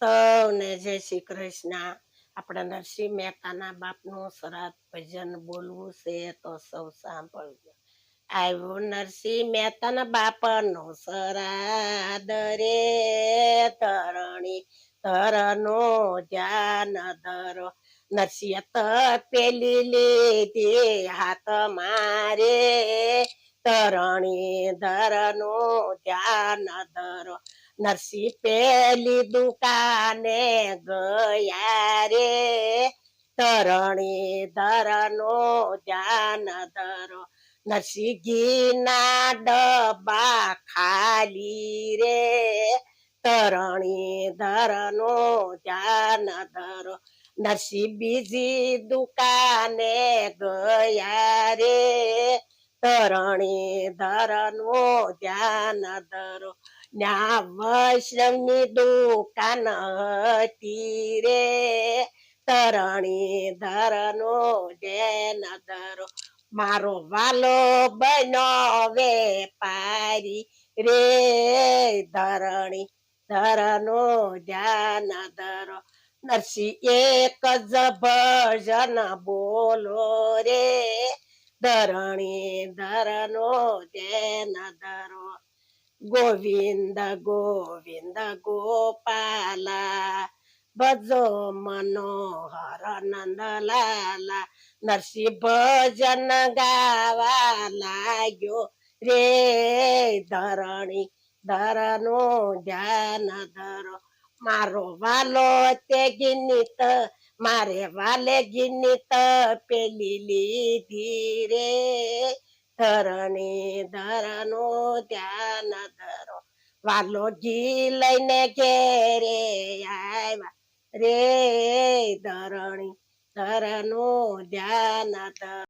સૌને જય શ્રી કૃષ્ણ. આપણે નરસિંહ મહેતાના બાપનું સરાદ ભજન બોલવું છે તો સૌ સાંભળજો. આવ્યો નરસિંહ મહેતાના બાપનો સરાદ રે, ધરણી ધરનો ધ્યાન ધરો. નરસિંહ પેલી લીધી હાથ મારે, ધરણી ધરનો ધ્યાન ધરો. નરસિંહ પેલી દુકાને ગયા રે, ધરણી ધરનો ધ્યાન ધરો. નરસિંહ ઘીના ડબ્બા ખાલી રે, ધરણી ધરનો ધ્યાન ધરો. નરસિંહ બીજી દુકાને ગયા રે, ધરણી ધરનો ધ્યાન ધરો. ન્યા વૈષ્ણવની દુકાન હતી રે, ધરણી ધરનો ધ્યાન ધરો. મારો વાલો બનો વેપારી રે, ધરણી ધરનો ધ્યાન ધરો. નરસિંહ એક જ ભજન બોલો રે, ધરણી ધરનો ધ્યાન ધરો. ગોવિંદ ગોવિંદ ગોપાલા, ભજો મનોહર નંદલાલા. નરસિંહ ભજન ગાવા લાગ્યો રે, ધરણી ધરનો ધ્યાન ધરો. મારો વાલો તે ગીનિત, મારે વાલે ગીનિત પેલી લીધી રે, ધરણી ધરનો ધ્યાન ધરો. વાલો ઘી લઈને ઘેરે આવ્યા રે, ધરણી ધરનો ધ્યાન ધરો.